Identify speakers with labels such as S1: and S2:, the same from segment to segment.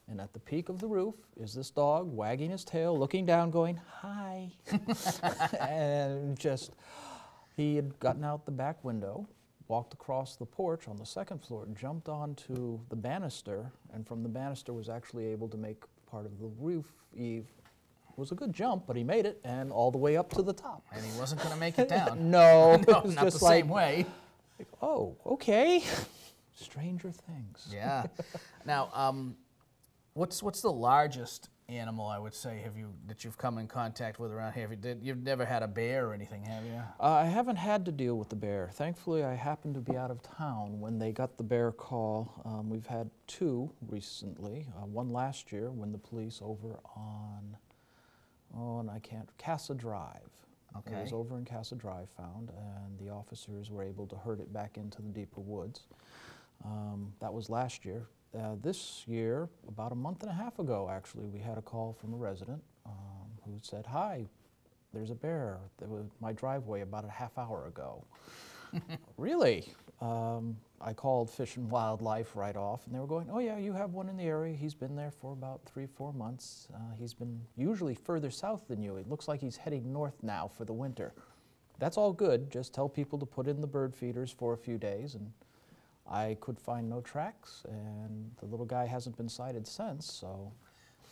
S1: And at the peak of the roof is this dog wagging his tail, looking down, going, "Hi." And just, he had gotten out the back window, walked across the porch on the second floor, jumped onto the banister, and from the banister was actually able to make part of the roof eave. It was a good jump, but he made it, and all the way up to the top.
S2: And he wasn't going to make it down.
S1: No,
S2: No,
S1: it was
S2: not
S1: just
S2: the
S1: like,
S2: same way.
S1: oh, okay. Stranger things.
S2: Yeah. Now, what's the largest animal, I would say, that you've come in contact with around here? You've never had a bear or anything, have you?
S1: I haven't had to deal with the bear. Thankfully, I happened to be out of town when they got the bear call. We've had two recently. One last year when the police over on, Casa Drive.
S2: Okay.
S1: It was over in Casa Drive found, and the officers were able to herd it back into the deeper woods. That was last year. This year, about a month and a half ago, actually, we had a call from a resident who said, "Hi, there's a bear that was my driveway about a half hour ago." Really? I called Fish and Wildlife right off, and they were going, "Oh yeah, you have one in the area. He's been there for about 3-4 months. He's been usually further south than you. It looks like he's heading north now for the winter." That's all good. Just tell people to put in the bird feeders for a few days, and I could find no tracks, and the little guy hasn't been sighted since, so.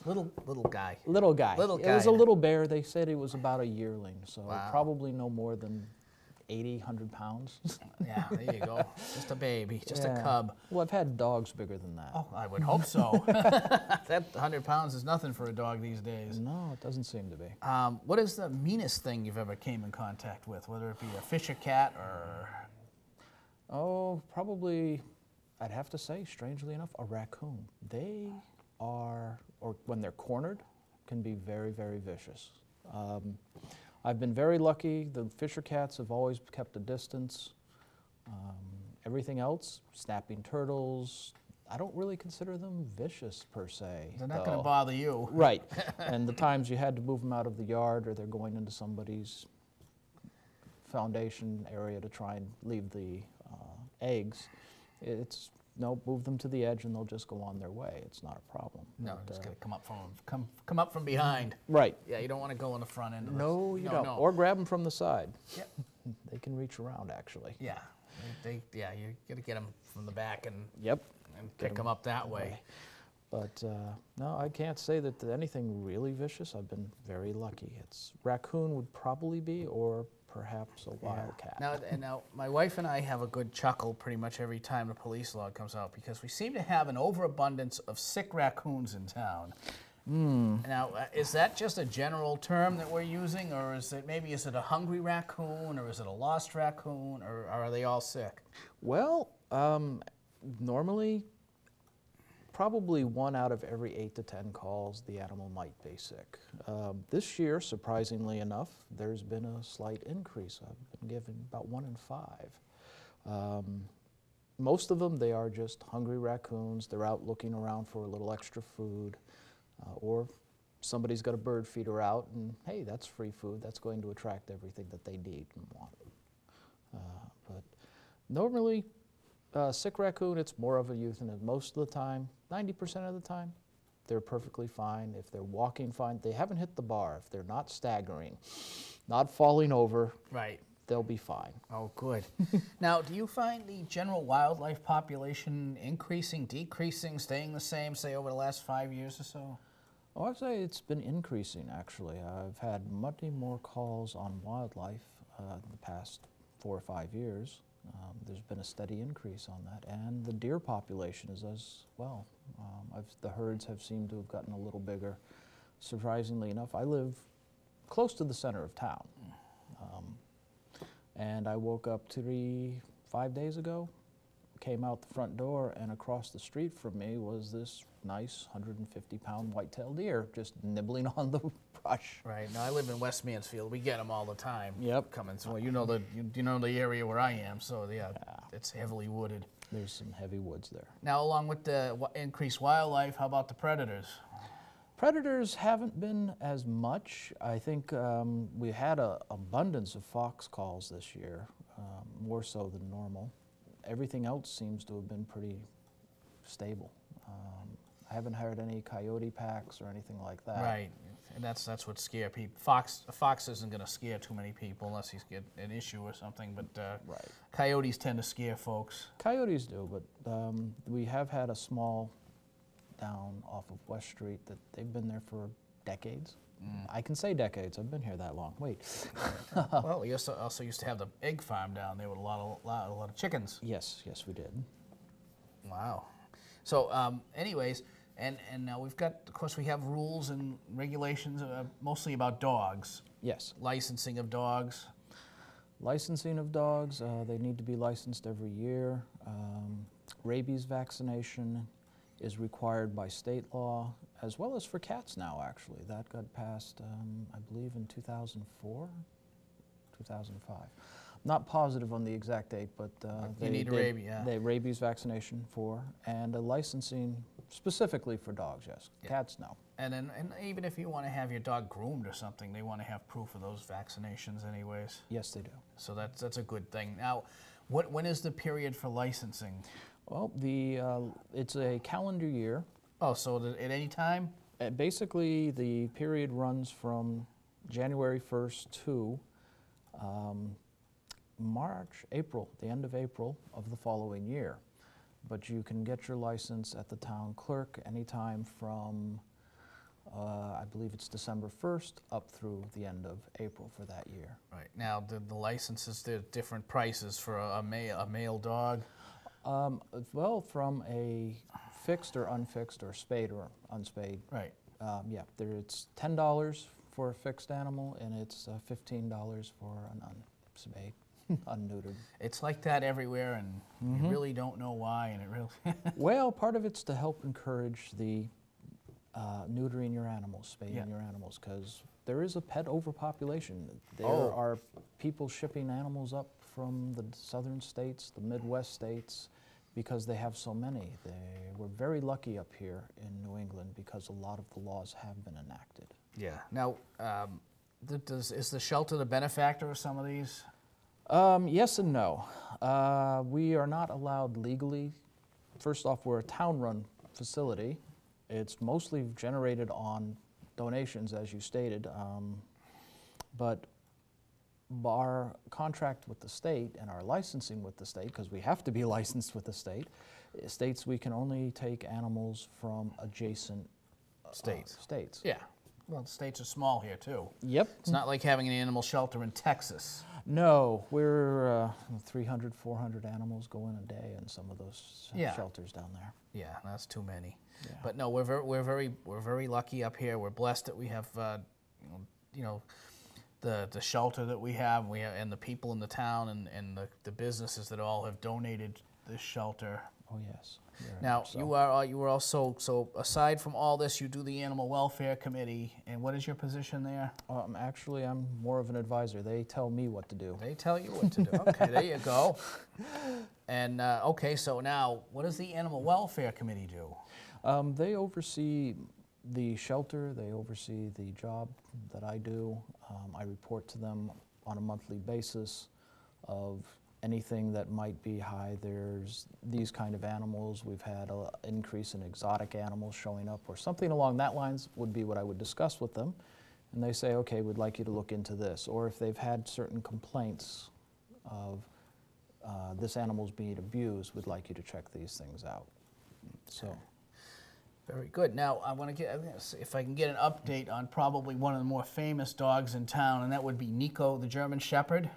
S2: Little guy.
S1: Little guy.
S2: Little
S1: It
S2: guy.
S1: was a little bear. They said it was about a yearling, so
S2: Wow.
S1: probably no more than 80, 100 pounds.
S2: Yeah, there you go. Just a baby, just a
S1: Yeah.
S2: cub.
S1: Well, I've had dogs bigger than that.
S2: Oh, I would hope so. That 100 pounds is nothing for a dog these days.
S1: No, it doesn't seem to be.
S2: What is the meanest thing you've ever came in contact with, whether it be a fish or cat or...
S1: Oh, probably, I'd have to say, strangely enough, a raccoon. They are, or when they're cornered, can be very, very vicious. I've been very lucky. The fisher cats have always kept a distance. Everything else, snapping turtles, I don't really consider them vicious per se.
S2: They're not going to bother you.
S1: Right. And the times you had to move them out of the yard or they're going into somebody's foundation area to try and leave the eggs, it's no, move them to the edge and they'll just go on their way. It's not a problem.
S2: No,
S1: But,
S2: just got to come up from behind.
S1: right.
S2: Yeah, you don't want to go on the front end of
S1: No,
S2: this.
S1: you don't.
S2: No.
S1: Or grab them from the side.
S2: Yep.
S1: They can reach around, actually.
S2: Yeah, yeah, you got to get them from the back and
S1: Yep.
S2: pick them up that way.
S1: But no, I can't say that anything really vicious. I've been very lucky. It's raccoon would probably be, or perhaps a wildcat.
S2: Now, my wife and I have a good chuckle pretty much every time the police log comes out because we seem to have an overabundance of sick raccoons in town. Now, is that just a general term that we're using, or is it a hungry raccoon, or is it a lost raccoon, or are they all sick?
S1: Well, normally, probably 1 out of every 8 to 10 calls, the animal might be sick. This year, surprisingly enough, there's been a slight increase. I've been given about 1 in 5. Most of them, they are just hungry raccoons. They're out looking around for a little extra food, or somebody's got a bird feeder out, and hey, that's free food. That's going to attract everything that they need and want. But normally, sick raccoon, it's more of a euthanism. Most of the time, 90% of the time, they're perfectly fine. If they're walking fine, they haven't hit the bar. If they're not staggering, not falling over,
S2: Right.
S1: they'll be fine.
S2: Oh, good. Now, do you find the general wildlife population increasing, decreasing, staying the same, say, over the last 5 years or so?
S1: Oh, I'd say it's been increasing, actually. I've had many more calls on wildlife in the past 4 or 5 years. There's been a steady increase on that, and the deer population is as well. The herds have seemed to have gotten a little bigger. Surprisingly enough, I live close to the center of town, and I woke up 5 days ago, came out the front door, and across the street from me was this nice 150-pound white-tailed deer just nibbling on the brush.
S2: Right. Now, I live in West Mansfield. We get them all the time.
S1: Yep.
S2: Coming through. You know the area where I am, so yeah, it's heavily wooded.
S1: There's some heavy woods there.
S2: Now, along with the increased wildlife, how about the predators?
S1: Predators haven't been as much. I think we had an abundance of fox calls this year, more so than normal. Everything else seems to have been pretty stable. I haven't heard any coyote packs or anything like that.
S2: Right, and that's what scare people. A fox isn't going to scare too many people unless he's got an issue or something. But
S1: Right.
S2: coyotes tend to scare folks.
S1: Coyotes do, but we have had a small down off of West Street that they've been there for decades. I can say decades. I've been here that long. Wait.
S2: Well, we also used to have the egg farm down there with a lot of chickens.
S1: Yes, yes, we did.
S2: Wow. So, anyways, and now we've got, of course, we have rules and regulations mostly about dogs.
S1: Yes.
S2: Licensing of dogs.
S1: Licensing of dogs, they need to be licensed every year. Rabies vaccination is required by state law, as well as for cats now, actually. That got passed, I believe, in 2004, 2005. Not positive on the exact date, but
S2: you need a rabies, yeah.
S1: They rabies vaccination for, and a licensing specifically for dogs, yes.
S2: Yeah.
S1: Cats, no.
S2: And even if you want to have your dog groomed or something, they want to have proof of those vaccinations anyways.
S1: Yes, they do.
S2: So that's a good thing. Now, when is the period for licensing?
S1: Well, it's a calendar year.
S2: Oh, so at any time?
S1: Basically, the period runs from January 1st to April, the end of April of the following year. But you can get your license at the town clerk anytime from, I believe it's December 1st up through the end of April for that year.
S2: Right. Now, the licenses, there are different prices for a male dog?
S1: Well, from a fixed or unfixed or spayed or unspayed.
S2: Right.
S1: Yeah, it's $10 for a fixed animal, and it's $15 for an unspayed, unneutered.
S2: It's like that everywhere, and you really don't know why, and it really...
S1: Well, part of it's to help encourage the neutering your animals, spaying
S2: Yeah.
S1: your animals, because there is a pet overpopulation. There
S2: Oh.
S1: are people shipping animals up from the southern states, the Midwest states, because they have so many. We're very lucky up here in New England because a lot of the laws have been enacted.
S2: Yeah. Now, is the shelter the benefactor of some of these?
S1: Yes and no. We are not allowed legally. First off, we're a town-run facility. It's mostly generated on donations, as you stated, but our contract with the state and our licensing with the state, because we have to be licensed with the state, states we can only take animals from adjacent states.
S2: Yeah. Well, the states are small here, too.
S1: Yep.
S2: It's not like having an animal shelter in Texas.
S1: No, we're 300, 400 animals go in a day in some of those
S2: Yeah.
S1: shelters down there.
S2: Yeah, that's too many.
S1: Yeah.
S2: But no, we're very lucky up here. We're blessed that we have, the shelter that we have, and the people in the town and the businesses that all have donated this shelter.
S1: Oh yes. Very
S2: Now
S1: much so.
S2: you were also, so aside from all this, you do the Animal Welfare Committee, and what is your position there?
S1: Actually, I'm more of an advisor. They tell me what to do.
S2: They tell you what to do. Okay, there you go. And okay, so now what does the Animal Welfare Committee do?
S1: They oversee the shelter. They oversee the job that I do. I report to them on a monthly basis of anything that might be high. There's these kind of animals. We've had an increase in exotic animals showing up, or something along that lines would be what I would discuss with them. And they say, okay, we'd like you to look into this. Or if they've had certain complaints of this animal's being abused, we'd like you to check these things out. So.
S2: Very good. Now, I'm going to see if I can get an update on probably one of the more famous dogs in town, and that would be Nico, the German Shepherd.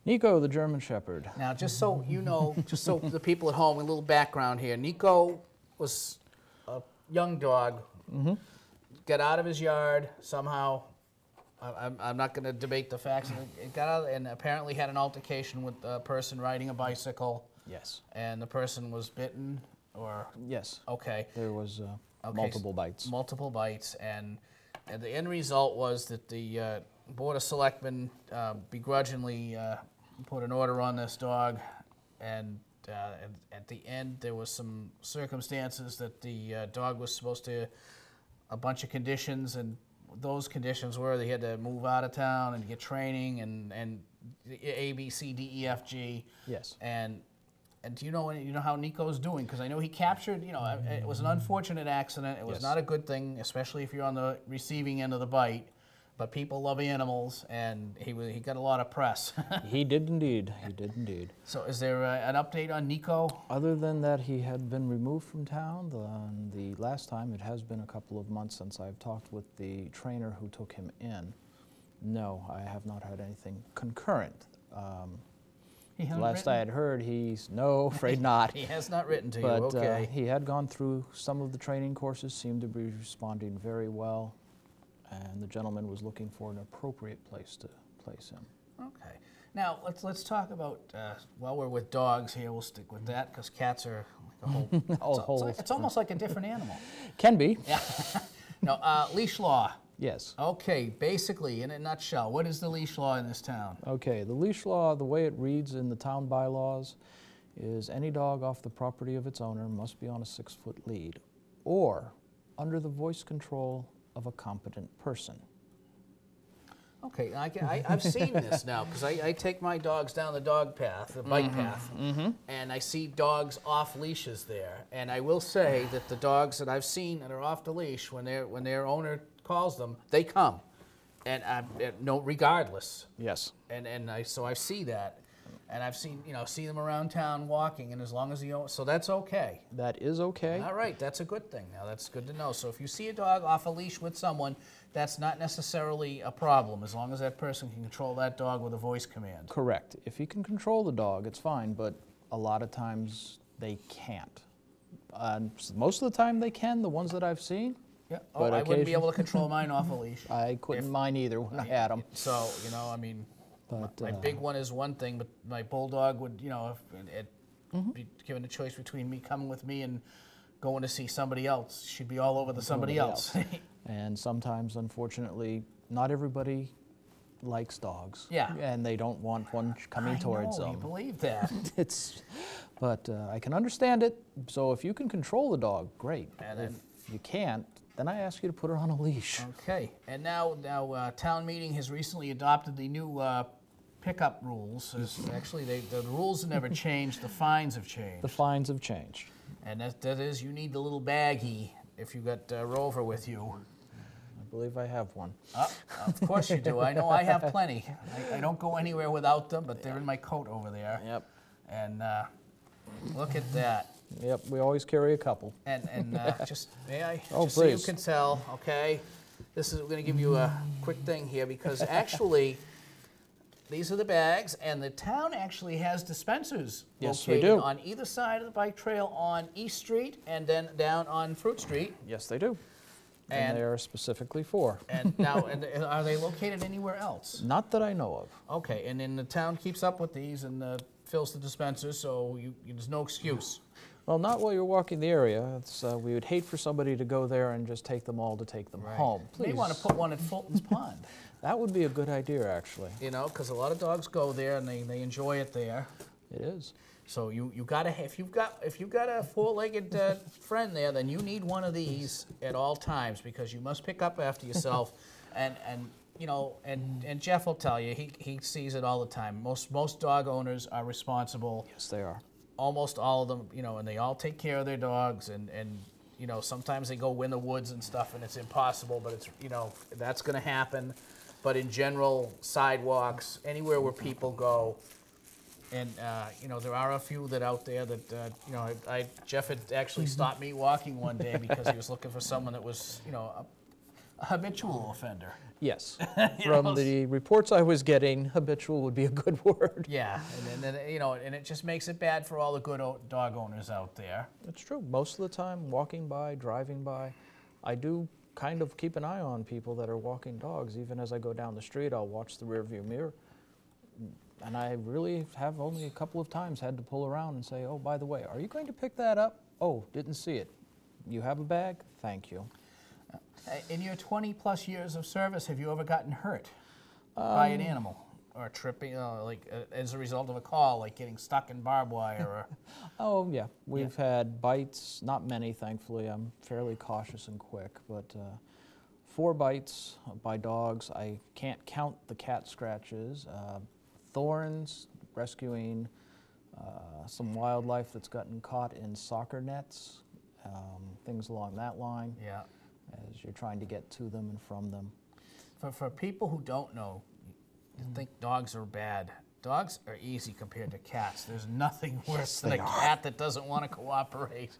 S1: Nico, the German Shepherd.
S2: Now, just so you know, just so the people at home, a little background here. Nico was a young dog, got out of his yard somehow. I'm not going to debate the facts. It got out and apparently had an altercation with a person riding a bicycle.
S1: Yes.
S2: And the person was bitten, or?
S1: Yes.
S2: Okay.
S1: There was multiple bites.
S2: Multiple bites, and the end result was that the Board of Selectmen begrudgingly put an order on this dog, and at the end there was some circumstances that the dog was supposed to, a bunch of conditions, and those conditions were they had to move out of town and get training and A, B, C, D, E, F, G.
S1: Yes.
S2: And And do you know how Nico's doing? Because I know he captured, it was an unfortunate accident. It was
S1: Yes.
S2: not a good thing, especially if you're on the receiving end of the bite. But people love animals, and he got a lot of press.
S1: He did indeed. He did indeed.
S2: So is there an update on Nico?
S1: Other than that, he had been removed from town. The last time, it has been a couple of months since I've talked with the trainer who took him in. No, I have not had anything concurrent. Last I had heard, no, afraid not.
S2: He has not written to
S1: But,
S2: you, okay.
S1: he had gone through some of the training courses, seemed to be responding very well, and the gentleman was looking for an appropriate place to place him.
S2: Okay. Now, let's talk about, while we're with dogs here, we'll stick with that, because cats are like a whole... it's almost like a different animal.
S1: Can be.
S2: Yeah. No, leash law.
S1: Yes.
S2: Okay, basically, in a nutshell, what is the leash law in this town?
S1: Okay, the leash law, the way it reads in the town bylaws, is any dog off the property of its owner must be on a 6-foot lead, or under the voice control of a competent person.
S2: Okay, I've seen this now, because I take my dogs down the dog path, the bike path, and I see dogs off leashes there. And I will say that the dogs that I've seen that are off the leash, when their owner calls them, they come, and regardless.
S1: Yes.
S2: So I see that, and I've seen see them around town walking, and as long as so that's okay.
S1: That is okay.
S2: All right, that's a good thing. Now that's good to know. So if you see a dog off a leash with someone, that's not necessarily a problem, as long as that person can control that dog with a voice command.
S1: Correct. If you can control the dog, it's fine, but a lot of times they can't. Most of the time they can, the ones that I've seen.
S2: Yeah. Oh, I wouldn't be able to control mine off a leash.
S1: I couldn't mind either when I had them.
S2: So, I mean,
S1: But,
S2: my big one is one thing, but my bulldog would, if be given a choice between me coming with me and going to see somebody else, she'd be all over the somebody else.
S1: And sometimes, unfortunately, not everybody likes dogs.
S2: Yeah.
S1: And they don't want one coming towards them.
S2: I believe that.
S1: But I can understand it. So if you can control the dog, great.
S2: And
S1: if you can't, then I ask you to put her on a leash.
S2: Okay. And now town meeting has recently adopted the new pickup rules. Actually, the rules have never changed. The fines have changed.
S1: The fines have changed.
S2: And that is, you need the little baggie if you got Rover with you.
S1: I believe I have one.
S2: Of course you do. I know I have plenty. I don't go anywhere without them, but they're in my coat over there.
S1: Yep.
S2: And look at that.
S1: Yep, we always carry a couple.
S2: And just, may I?
S1: Oh,
S2: just so
S1: please.
S2: you can tell, okay? We're going to give you a quick thing here, because actually, these are the bags, and the town actually has dispensers
S1: Yes, we
S2: located
S1: do.
S2: on either side of the bike trail on East Street and then down on Fruit Street.
S1: Yes, they do.
S2: And
S1: And they are specifically for.
S2: And now, are they located anywhere else?
S1: Not that I know of.
S2: Okay, and then the town keeps up with these and fills the dispensers, so there's no excuse.
S1: Well, not while you're walking the area. We would hate for somebody to go there and just take them all to take them home.
S2: Please. May want to put one at Fulton's Pond.
S1: That would be a good idea, actually.
S2: Because a lot of dogs go there and they enjoy it there.
S1: It is.
S2: So you gotta, if you've got a four-legged friend there, then you need one of these at all times, because you must pick up after yourself, and Jeff will tell you, he sees it all the time. Most dog owners are responsible.
S1: Yes, they are.
S2: Almost all of them, and they all take care of their dogs, and sometimes they go in the woods and stuff, and it's impossible, but it's that's going to happen. But in general, sidewalks, anywhere where people go. And, there are a few that out there that, Jeff had actually stopped me walking one day because he was looking for someone that was, a habitual offender.
S1: Yes. From the reports I was getting, habitual would be a good word.
S2: Yeah, and then and it just makes it bad for all the good dog owners out there.
S1: It's true. Most of the time, walking by, driving by, I do kind of keep an eye on people that are walking dogs. Even as I go down the street, I'll watch the rearview mirror. And I really have only a couple of times had to pull around and say, oh, by the way, are you going to pick that up? Oh, didn't see it. You have a bag? Thank you.
S2: In your 20-plus years of service, have you ever gotten hurt by an animal? Or tripping, as a result of a call, like getting stuck in barbed wire? Or
S1: Oh, yeah. We've had bites, not many, thankfully. I'm fairly cautious and quick, but 4 bites by dogs. I can't count the cat scratches. Thorns, rescuing some wildlife that's gotten caught in soccer nets, things along that line,
S2: Yeah.
S1: as you're trying to get to them and from them.
S2: For people who don't know, you think dogs are bad. Dogs are easy compared to cats. There's nothing worse than a cat that doesn't want to cooperate.